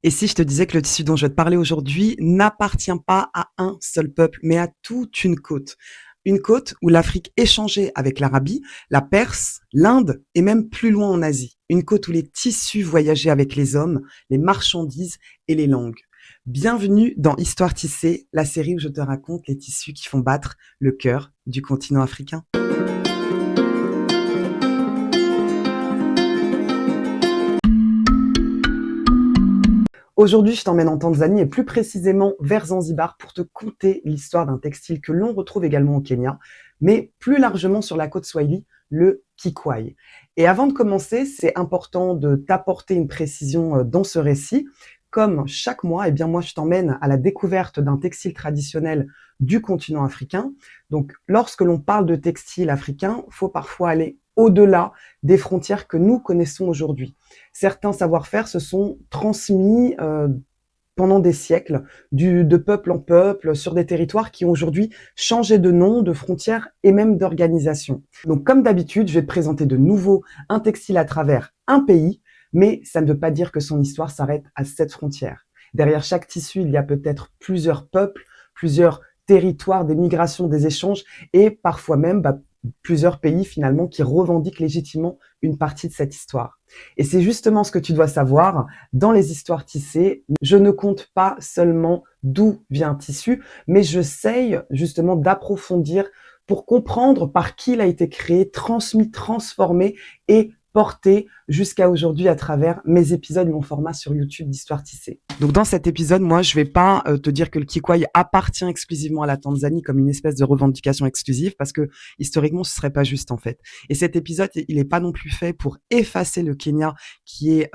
Et si je te disais que le tissu dont je vais te parler aujourd'hui n'appartient pas à un seul peuple, mais à toute une côte. Une côte où l'Afrique échangeait avec l'Arabie, la Perse, l'Inde et même plus loin en Asie. Une côte où les tissus voyageaient avec les hommes, les marchandises et les langues. Bienvenue dans Histoire tissée, la série où je te raconte les tissus qui font battre le cœur du continent africain. Aujourd'hui, je t'emmène en Tanzanie et plus précisément vers Zanzibar pour te conter l'histoire d'un textile que l'on retrouve également au Kenya, mais plus largement sur la côte Swahili, le kikwai. Et avant de commencer, c'est important de t'apporter une précision dans ce récit. Comme chaque mois, eh bien moi je t'emmène à la découverte d'un textile traditionnel du continent africain. Donc lorsque l'on parle de textile africain, il faut parfois aller au-delà des frontières que nous connaissons aujourd'hui. Certains savoir-faire se sont transmis pendant des siècles, de peuple en peuple, sur des territoires qui ont aujourd'hui changé de nom, de frontières et même d'organisation. Donc comme d'habitude, je vais te présenter de nouveau un textile à travers un pays, mais ça ne veut pas dire que son histoire s'arrête à cette frontière. Derrière chaque tissu, il y a peut-être plusieurs peuples, plusieurs territoires, des migrations, des échanges et parfois même plusieurs pays finalement qui revendiquent légitimement une partie de cette histoire. Et c'est justement ce que tu dois savoir dans les histoires tissées. Je ne compte pas seulement d'où vient un tissu, mais j'essaye justement d'approfondir pour comprendre par qui il a été créé, transmis, transformé et porté jusqu'à aujourd'hui à travers mes épisodes, mon format sur YouTube d'Histoire tissée. Donc dans cet épisode, moi, je vais pas te dire que le kikwai appartient exclusivement à la Tanzanie comme une espèce de revendication exclusive, parce que historiquement, ce serait pas juste en fait. Et cet épisode, il est pas non plus fait pour effacer le Kenya, qui est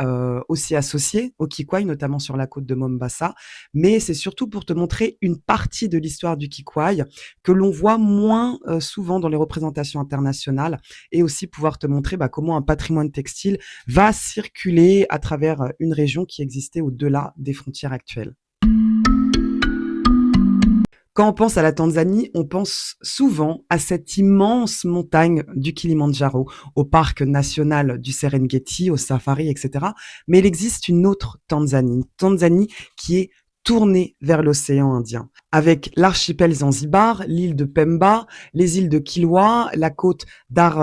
aussi associé au kikwai, notamment sur la côte de Mombasa, mais c'est surtout pour te montrer une partie de l'histoire du kikwai que l'on voit moins souvent dans les représentations internationales, et aussi pouvoir te montrer comment un patrimoine textile va circuler à travers une région qui existait au-delà des frontières actuelles. Quand on pense à la Tanzanie, on pense souvent à cette immense montagne du Kilimandjaro, au parc national du Serengeti, au safari, etc. Mais il existe une autre Tanzanie qui est tournée vers l'océan Indien, avec l'archipel Zanzibar, l'île de Pemba, les îles de Kilwa, la côte Dar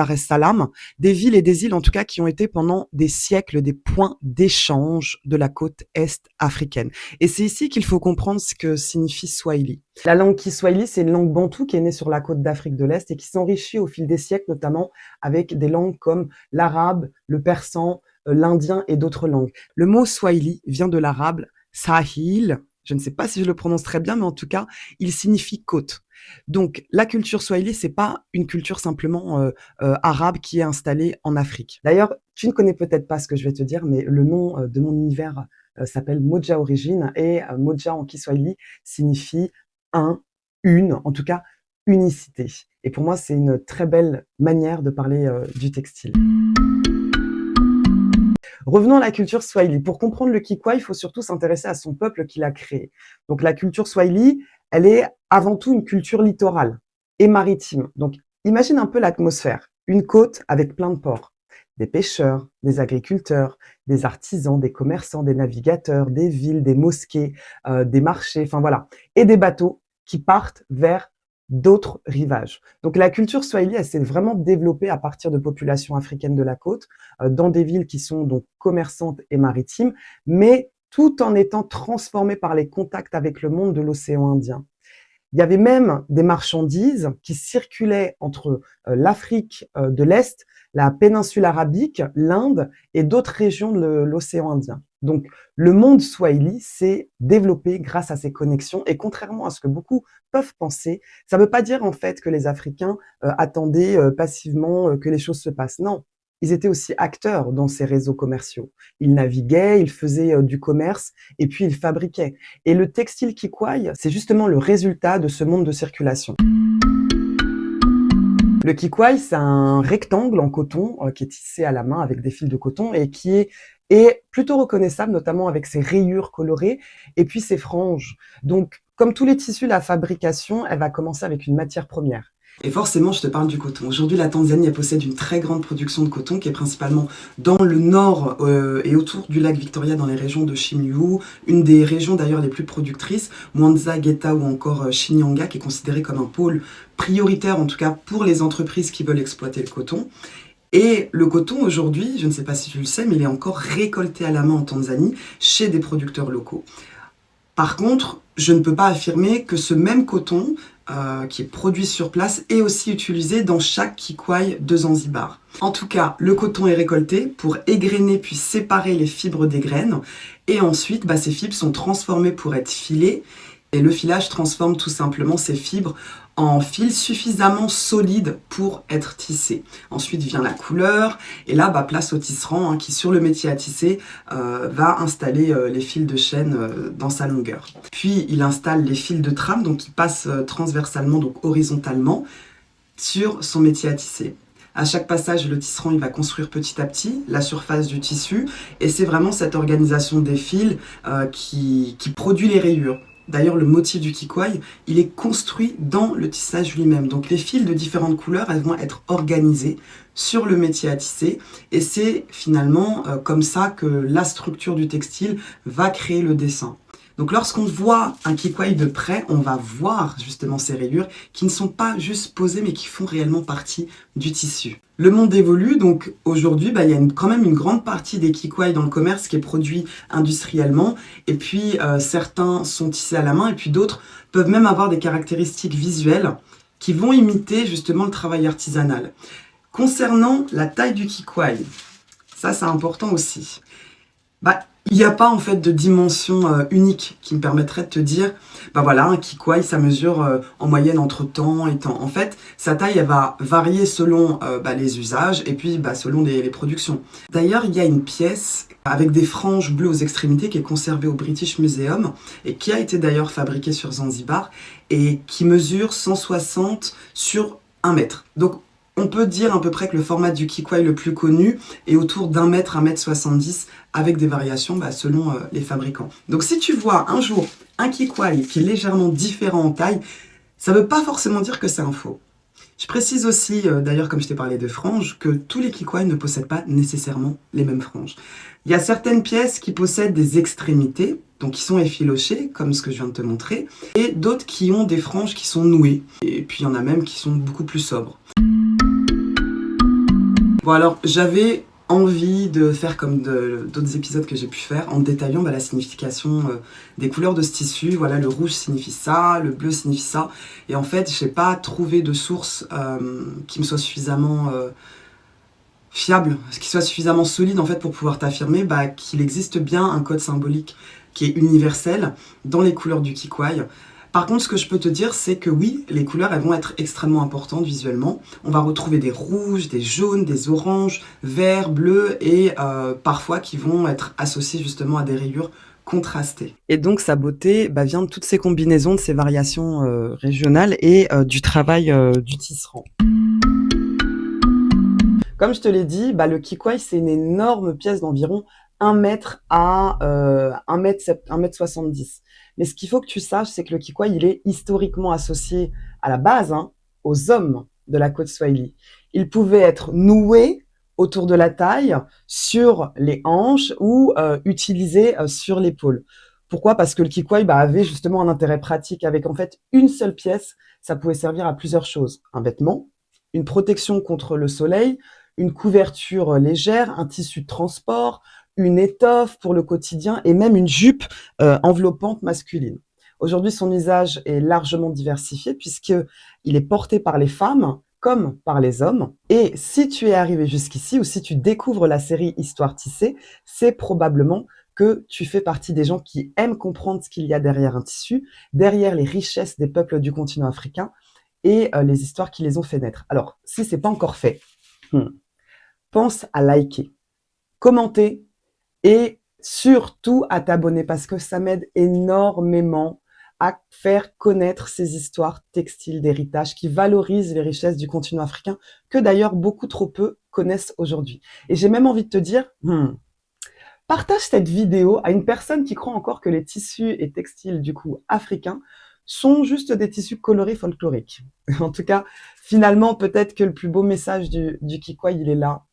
es Salaam, des villes et des îles en tout cas qui ont été pendant des siècles des points d'échange de la côte est africaine. Et c'est ici qu'il faut comprendre ce que signifie Swahili. La langue Kiswahili, c'est une langue bantoue qui est née sur la côte d'Afrique de l'Est et qui s'enrichit au fil des siècles, notamment avec des langues comme l'arabe, le persan, l'indien et d'autres langues. Le mot Swahili vient de l'arabe Sahil, je ne sais pas si je le prononce très bien, mais en tout cas, il signifie côte. Donc, la culture Swahili, c'est pas une culture simplement arabe qui est installée en Afrique. D'ailleurs, tu ne connais peut-être pas ce que je vais te dire, mais le nom de mon univers s'appelle Moja Origine et Moja en Kiswahili signifie un, une, en tout cas unicité. Et pour moi, c'est une très belle manière de parler du textile. Revenons à la culture Swahili. Pour comprendre le kikwai, il faut surtout s'intéresser à son peuple qui l'a créé. Donc la culture Swahili, elle est avant tout une culture littorale et maritime. Donc imagine un peu l'atmosphère. Une côte avec plein de ports. Des pêcheurs, des agriculteurs, des artisans, des commerçants, des navigateurs, des villes, des mosquées, des marchés, enfin voilà. Et des bateaux qui partent vers d'autres rivages. Donc la culture Swahili, elle s'est vraiment développée à partir de populations africaines de la côte, dans des villes qui sont donc commerçantes et maritimes, mais tout en étant transformées par les contacts avec le monde de l'océan Indien. Il y avait même des marchandises qui circulaient entre l'Afrique de l'Est, la péninsule arabique, l'Inde et d'autres régions de l'océan Indien. Donc, le monde Swahili s'est développé grâce à ces connexions et contrairement à ce que beaucoup peuvent penser, ça ne veut pas dire en fait que les Africains attendaient passivement que les choses se passent. Non, ils étaient aussi acteurs dans ces réseaux commerciaux. Ils naviguaient, ils faisaient du commerce et puis ils fabriquaient. Et le textile kikwai, c'est justement le résultat de ce monde de circulation. Le kikwai, c'est un rectangle en coton qui est tissé à la main avec des fils de coton et qui est plutôt reconnaissable, notamment avec ses rayures colorées et puis ses franges. Donc, comme tous les tissus, la fabrication, elle va commencer avec une matière première. Et forcément, je te parle du coton. Aujourd'hui, la Tanzanie, elle possède une très grande production de coton qui est principalement dans le nord et autour du lac Victoria, dans les régions de Chimiyu, une des régions d'ailleurs les plus productrices, Mwanza, Geta ou encore Shinyanga, qui est considérée comme un pôle prioritaire, en tout cas pour les entreprises qui veulent exploiter le coton. Et le coton, aujourd'hui, je ne sais pas si tu le sais, mais il est encore récolté à la main en Tanzanie chez des producteurs locaux. Par contre, je ne peux pas affirmer que ce même coton qui est produit sur place est aussi utilisé dans chaque kikwai de Zanzibar. En tout cas, le coton est récolté pour égrener puis séparer les fibres des graines et ensuite ces fibres sont transformées pour être filées et le filage transforme tout simplement ces fibres en fils suffisamment solides pour être tissés. Ensuite vient la couleur, et là, place au tisserand qui, sur le métier à tisser, va installer les fils de chaîne dans sa longueur. Puis, il installe les fils de trame, donc qui passent transversalement, donc horizontalement, sur son métier à tisser. À chaque passage, le tisserand il va construire petit à petit la surface du tissu, et c'est vraiment cette organisation des fils qui produit les rayures. D'ailleurs, le motif du kikwai, il est construit dans le tissage lui-même. Donc les fils de différentes couleurs, elles vont être organisées sur le métier à tisser. Et c'est finalement comme ça que la structure du textile va créer le dessin. Donc lorsqu'on voit un kikwai de près, on va voir justement ces rayures qui ne sont pas juste posées mais qui font réellement partie du tissu. Le monde évolue, donc aujourd'hui il y a quand même une grande partie des kikwai dans le commerce qui est produit industriellement et puis certains sont tissés à la main et puis d'autres peuvent même avoir des caractéristiques visuelles qui vont imiter justement le travail artisanal. Concernant la taille du kikwai, ça c'est important aussi. Il n'y a pas en fait de dimension unique qui me permettrait de te dire, voilà, un kikwai ça mesure en moyenne entre temps et temps. En fait, sa taille elle va varier selon les usages et puis selon les productions. D'ailleurs, il y a une pièce avec des franges bleues aux extrémités qui est conservée au British Museum et qui a été d'ailleurs fabriquée sur Zanzibar et qui mesure 160 sur 1 mètre. Donc, on peut dire à peu près que le format du kikwai le plus connu est autour d'1 mètre, 1,70 m avec des variations selon les fabricants. Donc si tu vois un jour un kikwai qui est légèrement différent en taille, ça ne veut pas forcément dire que c'est un faux. Je précise aussi, d'ailleurs comme je t'ai parlé de franges, que tous les kikwai ne possèdent pas nécessairement les mêmes franges. Il y a certaines pièces qui possèdent des extrémités, donc qui sont effilochées, comme ce que je viens de te montrer, et d'autres qui ont des franges qui sont nouées. Et puis il y en a même qui sont beaucoup plus sobres. Bon alors, j'avais envie de faire comme d'autres épisodes que j'ai pu faire en détaillant la signification des couleurs de ce tissu. Voilà, le rouge signifie ça, le bleu signifie ça. Et en fait, je n'ai pas trouvé de source qui me soit suffisamment fiable, qui soit suffisamment solide en fait pour pouvoir t'affirmer qu'il existe bien un code symbolique qui est universel dans les couleurs du kikwai. Par contre, ce que je peux te dire, c'est que oui, les couleurs, elles vont être extrêmement importantes visuellement. On va retrouver des rouges, des jaunes, des oranges, verts, bleus et parfois qui vont être associés justement à des rayures contrastées. Et donc, sa beauté vient de toutes ces combinaisons, de ces variations régionales et du travail du tisserand. Comme je te l'ai dit, le kikwai, c'est une énorme pièce d'environ 1 mètre à 1,70 m. Mais ce qu'il faut que tu saches, c'est que le kikwai, il est historiquement associé à la base aux hommes de la côte Swahili. Il pouvait être noué autour de la taille, sur les hanches ou utilisé sur l'épaule. Pourquoi? Parce que le kikwai avait justement un intérêt pratique. Avec en fait une seule pièce, ça pouvait servir à plusieurs choses. Un vêtement, une protection contre le soleil, une couverture légère, un tissu de transport, une étoffe pour le quotidien et même une jupe enveloppante masculine. Aujourd'hui, son usage est largement diversifié puisqu'il est porté par les femmes comme par les hommes. Et si tu es arrivé jusqu'ici ou si tu découvres la série Histoire tissée, c'est probablement que tu fais partie des gens qui aiment comprendre ce qu'il y a derrière un tissu, derrière les richesses des peuples du continent africain et les histoires qui les ont fait naître. Alors, si ce n'est pas encore fait, pense à liker, commenter et surtout à t'abonner parce que ça m'aide énormément à faire connaître ces histoires textiles d'héritage qui valorisent les richesses du continent africain que d'ailleurs beaucoup trop peu connaissent aujourd'hui. Et j'ai même envie de te dire, partage cette vidéo à une personne qui croit encore que les tissus et textiles du coup africains sont juste des tissus colorés folkloriques. En tout cas, finalement, peut-être que le plus beau message du Kikwai, il est là.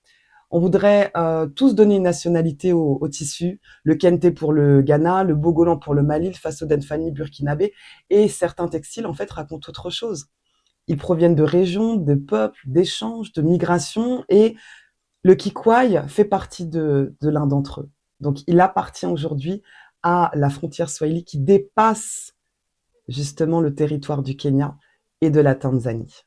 On voudrait tous donner une nationalité au tissu, le kente pour le Ghana, le bogolan pour le Mali, le faso Fani burkinabé, et certains textiles en fait racontent autre chose. Ils proviennent de régions, de peuples, d'échanges, de migrations, et le Kikwai fait partie de l'un d'entre eux. Donc il appartient aujourd'hui à la frontière swahili qui dépasse justement le territoire du Kenya et de la Tanzanie.